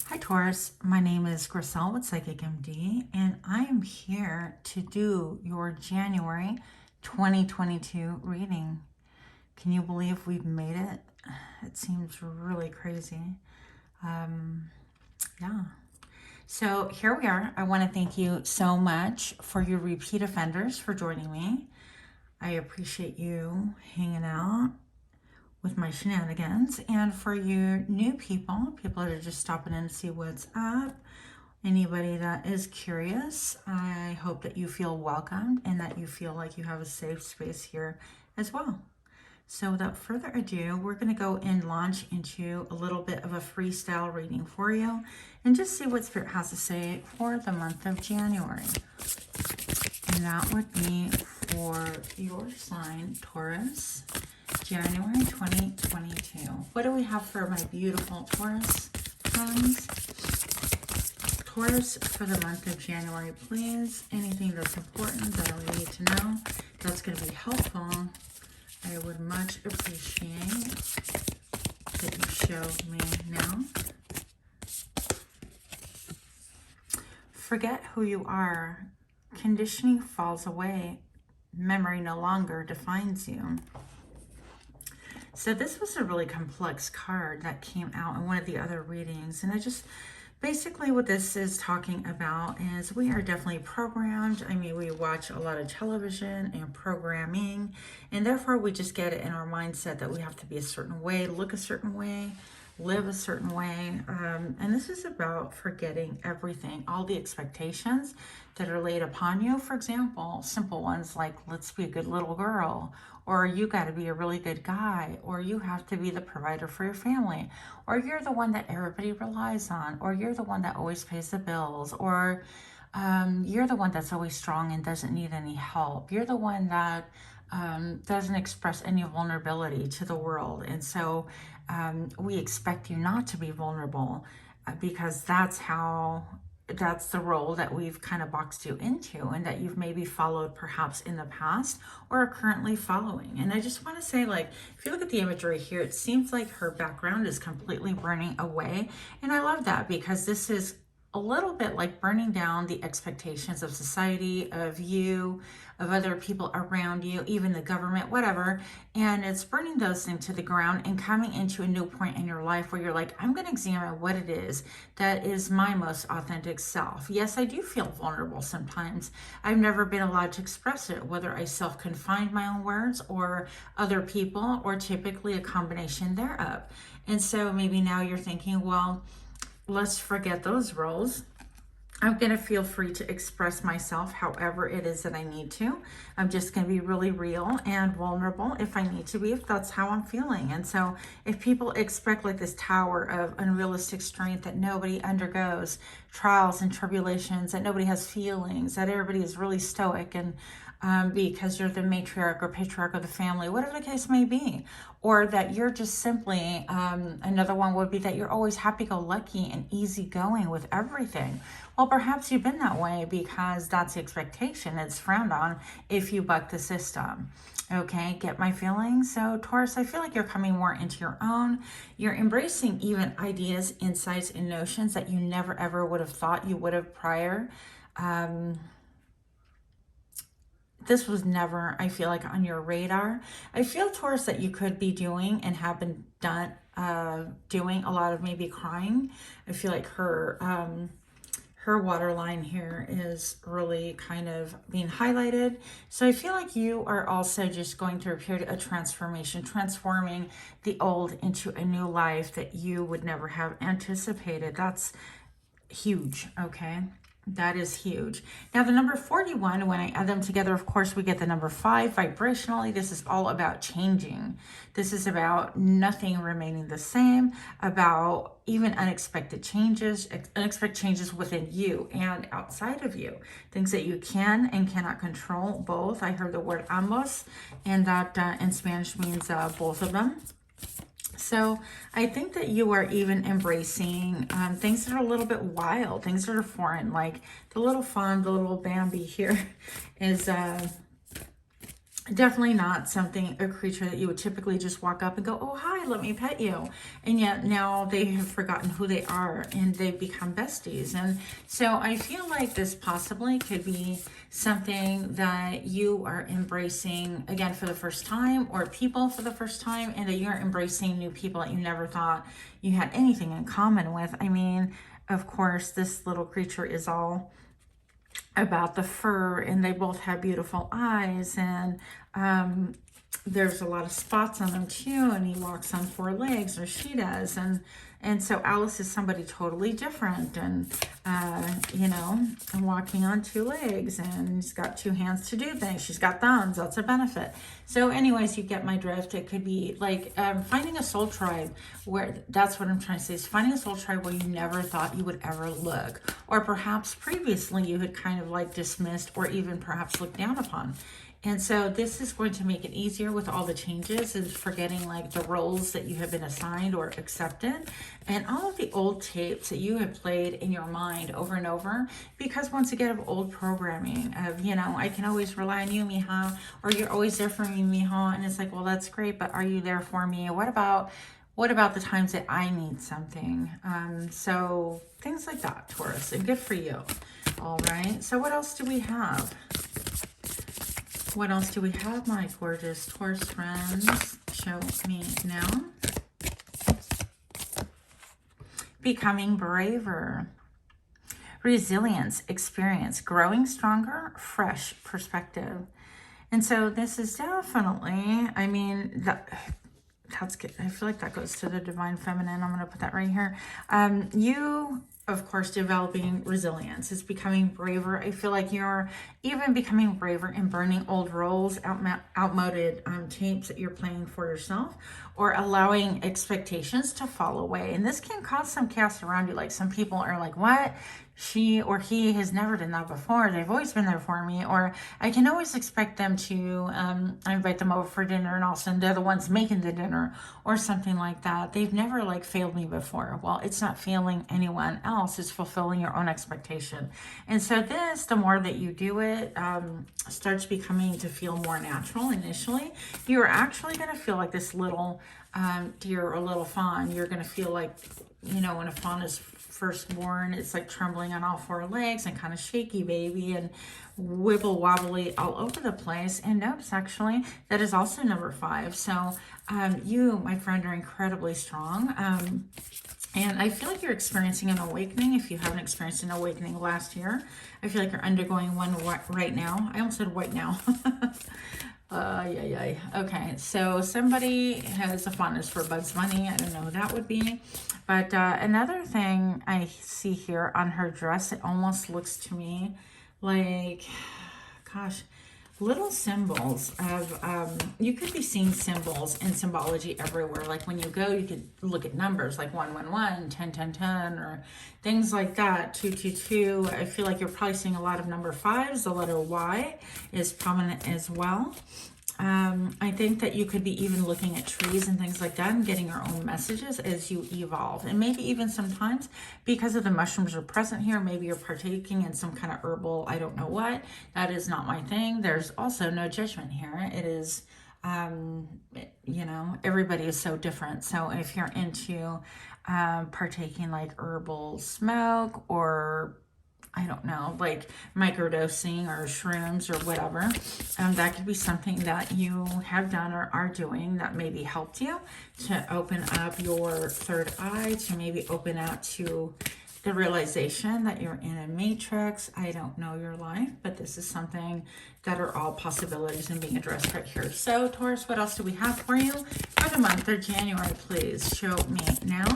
Hi Taurus, my name is Griselle with Psychic MD, and I am here to do your January 2022 reading. Can you believe we've made it? It seems really crazy. Yeah. So here we are. I want to thank you so much for your repeat offenders for joining me. I appreciate you hanging out with my shenanigans, and for you new people that are just stopping in to see what's up, anybody that is curious, I hope that you feel welcomed and that you feel like you have a safe space here as well. So without further ado, we're going to go and launch into a little bit of a freestyle reading for you and just see what Spirit has to say for the month of January. And that would be for your sign, Taurus, January 2022. What do we have for my beautiful Taurus friends? Taurus, for the month of January, please. Anything that's important that I need to know that's going to be helpful, I would much appreciate that you show me now. Forget who you are. Conditioning falls away. Memory no longer defines you. So this was a really complex card that came out in one of the other readings. And basically what this is talking about is we are definitely programmed. I mean, we watch a lot of television and programming, and therefore we just get it in our mindset that we have to be a certain way, look a certain way, live a certain way. And this is about forgetting everything, all the expectations that are laid upon you. For example, simple ones like, let's be a good little girl, or you got to be a really good guy, or you have to be the provider for your family, or you're the one that everybody relies on, or you're the one that always pays the bills, or you're the one that's always strong and doesn't need any help. You're the one that doesn't express any vulnerability to the world. And so we expect you not to be vulnerable because that's the role that we've kind of boxed you into, and that you've maybe followed perhaps in the past or are currently following. And I just want to say, like, if you look at the imagery here, it seems like her background is completely burning away. And I love that because this is a little bit like burning down the expectations of society, of you, of other people around you, even the government, whatever. And it's burning those things to the ground and coming into a new point in your life where you're like, I'm going to examine what it is that is my most authentic self. Yes, I do feel vulnerable sometimes. I've never been allowed to express it, whether I self-confined my own words or other people, or typically a combination thereof. And so maybe now you're thinking, well, let's forget those roles. I'm going to feel free to express myself however it is that I need to. I'm just going to be really real and vulnerable if I need to be, if that's how I'm feeling. And so if people expect like this tower of unrealistic strength, that nobody undergoes trials and tribulations, that nobody has feelings, that everybody is really stoic and because you're the matriarch or patriarch of the family, whatever the case may be, or that you're just simply, another one would be that you're always happy-go-lucky and easygoing with everything. Well, perhaps you've been that way because that's the expectation. It's frowned on if you buck the system. Okay, get my feelings? So Taurus, I feel like you're coming more into your own. You're embracing even ideas, insights, and notions that you never ever would have thought you would have prior. This was never, I feel like, on your radar. I feel, Taurus, that you could be doing and have been doing a lot of maybe crying. I feel like her waterline here is really kind of being highlighted. So I feel like you are also just going through a period of transformation, transforming the old into a new life that you would never have anticipated. That's huge, okay? That is huge. Now, the number 41, when I add them together, of course, we get the number 5. Vibrationally, this is all about changing. This is about nothing remaining the same, about even unexpected changes within you and outside of you. Things that you can and cannot control, both. I heard the word ambos, and that in Spanish means both of them. So I think that you are even embracing things that are a little bit wild, things that are foreign, like the little fawn, the little Bambi here is Definitely not a creature that you would typically just walk up and go, oh, hi, let me pet you. And yet now they have forgotten who they are and they've become besties. And so I feel like this possibly could be something that you are embracing again for the first time, or people for the first time, and that you're embracing new people that you never thought you had anything in common with. I mean, of course, this little creature is all about the fur, and they both have beautiful eyes, and there's a lot of spots on them too, and he walks on 4 legs, or she does, and so Alice is somebody totally different, and you know, and walking on 2 legs, and he's got 2 hands to do things. She's got thumbs. That's a benefit. So anyways, you get my drift. It could be like finding a soul tribe, where that's what I'm trying to say, is finding a soul tribe where you never thought you would ever look, or perhaps previously you had kind of like dismissed or even perhaps looked down upon. And so this is going to make it easier with all the changes, and forgetting like the roles that you have been assigned or accepted, and all of the old tapes that you have played in your mind over and over, because once again of old programming of, you know, I can always rely on you, Mija, or you're always there for me, Mija. And it's like, well, that's great, but are you there for me? What about the times that I need something? So things like that, Taurus, and good for you. All right, so what else do we have? What else do we have, my gorgeous Taurus friends? Show me now. Becoming braver. Resilience, experience, growing stronger, fresh perspective. And so this is definitely, I mean, that's good. I feel like that goes to the divine feminine. I'm going to put that right here. You, of course, developing resilience is becoming braver. I feel like you're even becoming braver and burning old roles, outmoded tapes that you're playing for yourself, or allowing expectations to fall away. And this can cause some chaos around you. Like some people are like, what? She or he has never done that before. They've always been there for me. Or I can always expect them to, I invite them over for dinner, and all of a sudden they're the ones making the dinner, or something like that. They've never like failed me before. Well, it's not failing anyone else. It's fulfilling your own expectation. And so this, the more that you do it, starts becoming to feel more natural initially. You're actually going to feel like this little deer or little fawn. You're going to feel like, you know, when a fawn is first born, it's like trembling on all 4 legs and kind of shaky baby and wibble wobbly all over the place. And notice actually that is also number 5. So you, my friend, are incredibly strong. And I feel like you're experiencing an awakening. If you haven't experienced an awakening last year, I feel like you're undergoing one right now. I almost said white now. Yeah. Okay, so somebody has a fondness for Bugs Bunny. I don't know who that would be. But another thing I see here on her dress, it almost looks to me like, gosh, little symbols of, you could be seeing symbols and symbology everywhere. Like when you go, you could look at numbers like 111, 10, or things like that, 222. I feel like you're probably seeing a lot of number 5s. The letter Y is prominent as well. I think that you could be even looking at trees and things like that and getting your own messages as you evolve. And maybe even sometimes because of the mushrooms are present here, maybe you're partaking in some kind of herbal, I don't know what. That is not my thing. There's also no judgment here. It is, you know, everybody is so different. So if you're into partaking like herbal smoke, or I don't know, like microdosing or shrooms or whatever, that could be something that you have done or are doing that maybe helped you to open up your third eye, to maybe open out to the realization that you're in a matrix. I don't know your life, but this is something that are all possibilities and being addressed right here. So Taurus, what else do we have for you for the month of January? Please show me now.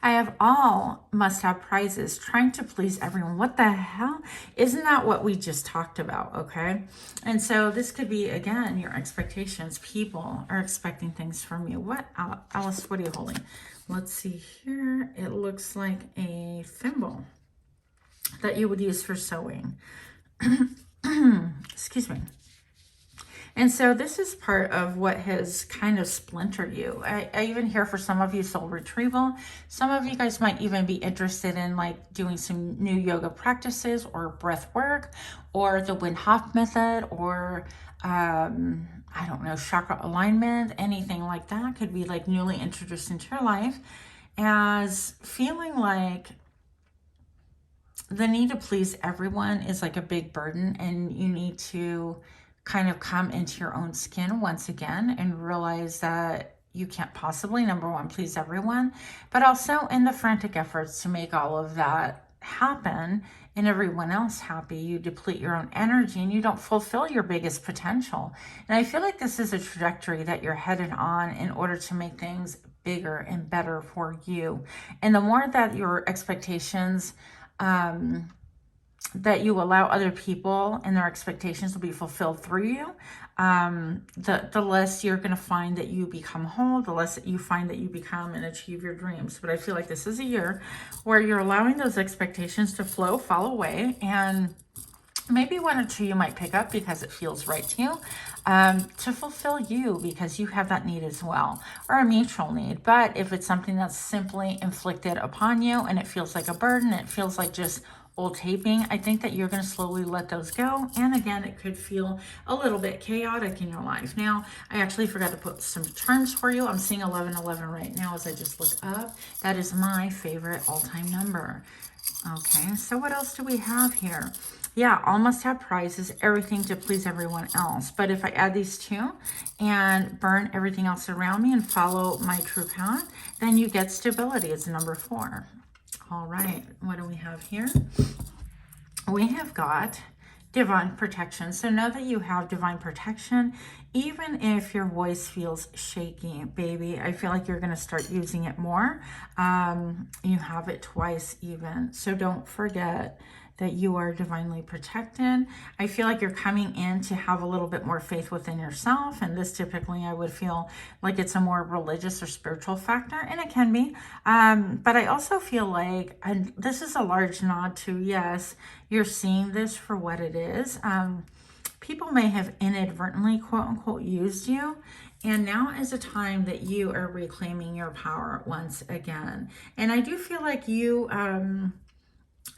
I have all must-have prizes, trying to please everyone. What the hell? Isn't that what we just talked about? Okay. And so this could be, again, your expectations. People are expecting things from you. What, Alice, what are you holding? Let's see here. It looks like a thimble that you would use for sewing. Excuse me. And so this is part of what has kind of splintered you. I even hear for some of you soul retrieval. Some of you guys might even be interested in like doing some new yoga practices or breath work or the Wim Hof method or I don't know, chakra alignment, anything like that could be like newly introduced into your life as feeling like the need to please everyone is like a big burden, and you need to kind of come into your own skin once again and realize that you can't possibly, number one, please everyone, but also in the frantic efforts to make all of that happen and everyone else happy, you deplete your own energy and you don't fulfill your biggest potential. And I feel like this is a trajectory that you're headed on in order to make things bigger and better for you. And the more that your expectations that you allow other people and their expectations to be fulfilled through you, the less you're going to find that you become whole, the less that you find that you become and achieve your dreams. But I feel like this is a year where you're allowing those expectations to flow, fall away, and maybe one or two you might pick up because it feels right to you, to fulfill you because you have that need as well, or a mutual need. But if it's something that's simply inflicted upon you and it feels like a burden, it feels like just old taping, I think that you're going to slowly let those go. And again, it could feel a little bit chaotic in your life. Now, I actually forgot to put some charms for you. I'm seeing 1111 right now as I just look up. That is my favorite all-time number. Okay, so what else do we have here? Yeah, all must have prizes, everything to please everyone else. But if I add these two and burn everything else around me and follow my true path, then you get stability. It's number 4. All right, what do we have here? We have got divine protection. So know that you have divine protection, even if your voice feels shaky, baby. I feel like you're going to start using it more. You have it twice even. So don't forget that you are divinely protected. I feel like you're coming in to have a little bit more faith within yourself. And this typically I would feel like it's a more religious or spiritual factor, and it can be. But I also feel like, and this is a large nod to, yes, you're seeing this for what it is. People may have inadvertently, quote unquote, used you. And now is a time that you are reclaiming your power once again. And I do feel like you,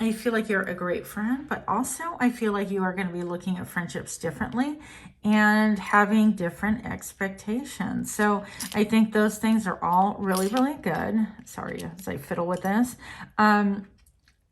I feel like you're a great friend, but also I feel like you are going to be looking at friendships differently and having different expectations. So I think those things are all really, really good. Sorry as I fiddle with this.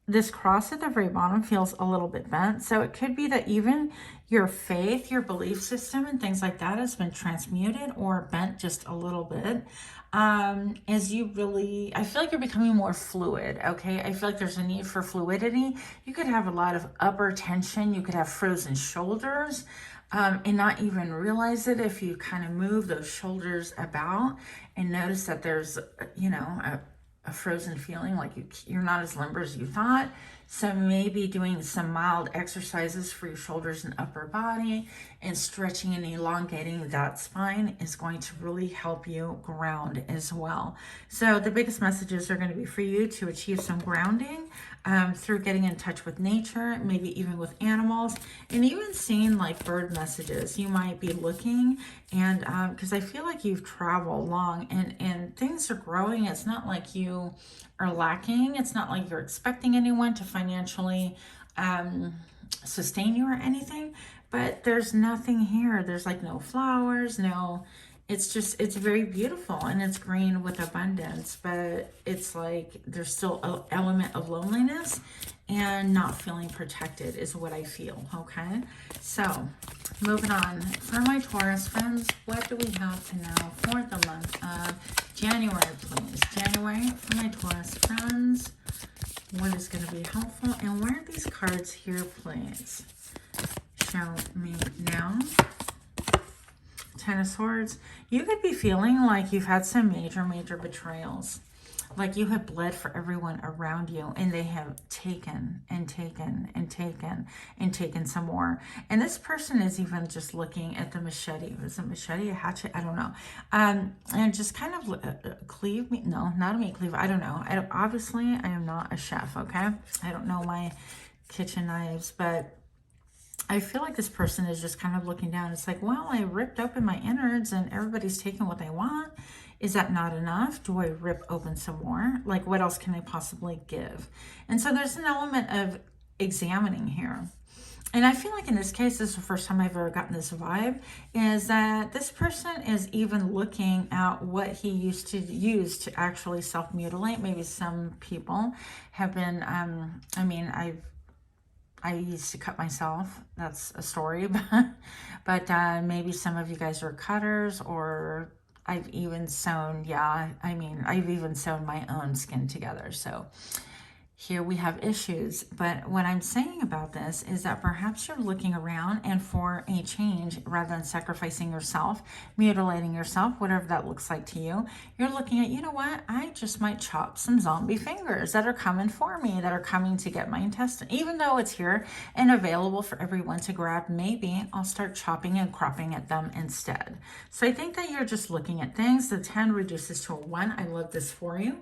This cross at the very bottom feels a little bit bent. So it could be that even your faith, your belief system and things like that has been transmuted or bent just a little bit. As you really, I feel like you're becoming more fluid, okay? I feel like there's a need for fluidity. You could have a lot of upper tension. You could have frozen shoulders and not even realize it if you kind of move those shoulders about and notice that there's, you know, a frozen feeling, like you're not as limber as you thought. So maybe doing some mild exercises for your shoulders and upper body and stretching and elongating that spine is going to really help you ground as well. So the biggest messages are going to be for you to achieve some grounding through getting in touch with nature, maybe even with animals, and even seeing like bird messages. You might be looking, and because I feel like you've traveled long and things are growing. It's not like you are lacking. It's not like you're expecting anyone to financially sustain you or anything, but there's nothing here. There's like no flowers, no, it's just, it's very beautiful and it's green with abundance, but it's like there's still an element of loneliness and not feeling protected is what I feel. Okay, so moving on. For my Taurus friends, what do we have to know for the month of January, please? January for my Taurus friends, what is going to be helpful, and where are these cards here, please? Show me now. Ten of Swords. You could be feeling like you've had some major betrayals. Like you have bled for everyone around you and they have taken and taken and taken and taken some more. And this person is even just looking at the machete. Was it machete, a hatchet? I don't know. And just kind of cleave me. No, not a meat cleave. I don't know. Obviously, I am not a chef, okay? I don't know my kitchen knives, but I feel like this person is just kind of looking down. It's like, well, I ripped open my innards and everybody's taking what they want. Is that not enough? Do I rip open some more? Like, what else can I possibly give? And so there's an element of examining here. And I feel like in this case, this is the first time I've ever gotten this vibe, is that this person is even looking at what he used to use to actually self-mutilate. Maybe some people have been, I mean, I used to cut myself. That's a story, but maybe some of you guys are cutters, or I've even sewn, yeah, I mean, I've even sewn my own skin together. So here we have issues. But what I'm saying about this is that perhaps you're looking around and for a change, rather than sacrificing yourself, mutilating yourself, whatever that looks like to you, you're looking at, you know what, I just might chop some zombie fingers that are coming for me, that are coming to get my intestine. Even though it's here and available for everyone to grab, maybe I'll start chopping and cropping at them instead. So I think that you're just looking at things. The 10 reduces to a 1. I love this for you.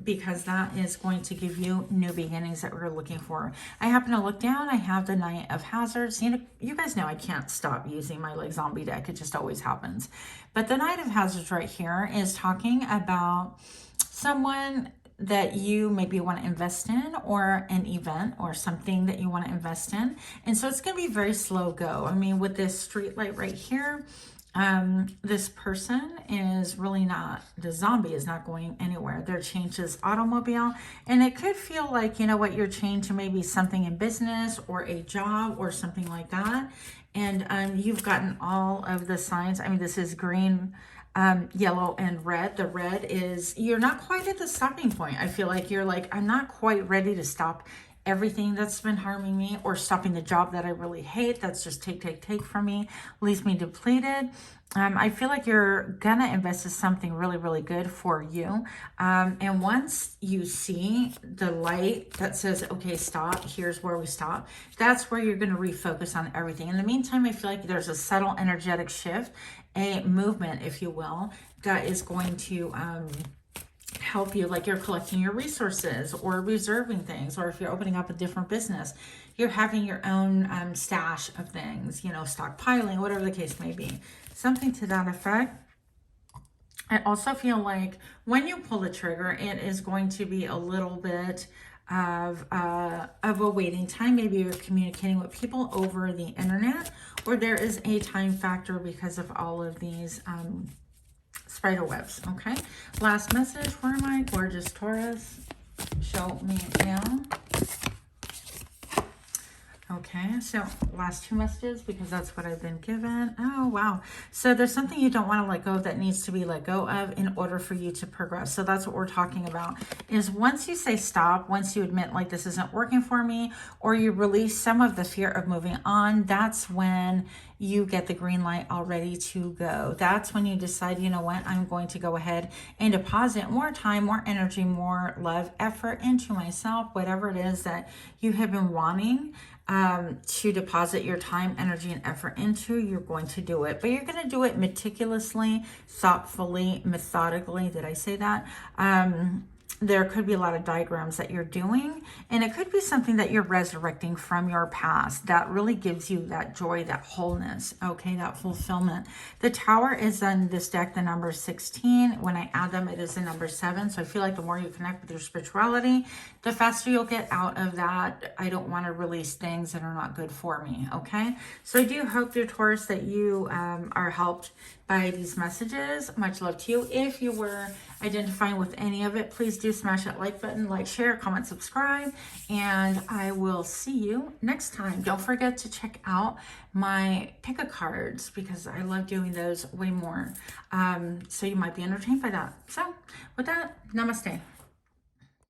Because that is going to give you new beginnings that we're looking for. I happen to look down. I have the Knight of Hazards. You know, you guys know I can't stop using my like zombie deck. It just always happens. But the Knight of Hazards right here is talking about someone that you maybe want to invest in, or an event or something that you want to invest in. And so it's going to be very slow go. I mean, with this street light right here, this person is really not, the zombie is not going anywhere. They're chained to this automobile, and it could feel like, you know what, you're chained to maybe something in business or a job or something like that. And you've gotten all of the signs. I mean, this is green, yellow, and red. The red is, you're not quite at the stopping point. I feel like you're like, I'm not quite ready to stop everything that's been harming me, or stopping the job that I really hate that's just take from me, leaves me depleted. I feel like you're gonna invest in something really, really good for you. And once you see the light that says, okay, stop, here's where we stop, that's where you're gonna refocus on everything. In the meantime, I feel like there's a subtle energetic shift, a movement, if you will, that is going to help you, like you're collecting your resources or reserving things, or if you're opening up a different business, you're having your own stash of things, you know, stockpiling, whatever the case may be, something to that effect. I also feel like when you pull the trigger, it is going to be a little bit of a waiting time. Maybe you're communicating with people over the internet, or there is a time factor because of all of these spider webs. Okay, last message for my gorgeous Taurus. Show me now. Okay, so last 2 messages, because that's what I've been given. Oh, wow. So there's something you don't want to let go of that needs to be let go of in order for you to progress. So that's what we're talking about, is once you say stop, once you admit like this isn't working for me, or you release some of the fear of moving on, that's when you get the green light all ready to go. That's when you decide, you know what, I'm going to go ahead and deposit more time, more energy, more love, effort into myself, whatever it is that you have been wanting to deposit your time, energy, and effort into, you're going to do it. But you're going to do it meticulously, thoughtfully, methodically. Did I say that? There could be a lot of diagrams that you're doing, and it could be something that you're resurrecting from your past that really gives you that joy, that wholeness, okay, that fulfillment. The Tower is on this deck, the number 16. When I add them, it is the number 7. So I feel like the more you connect with your spirituality, the faster you'll get out of that, I don't want to release things that are not good for me, okay? So I do hope, dear Taurus, that you are helped by these messages. Much love to you. If you were identifying with any of it, please do smash that like button, like, share, comment, subscribe, and I will see you next time. Don't forget to check out my pick-a-cards, because I love doing those way more. So you might be entertained by that. So with that, namaste.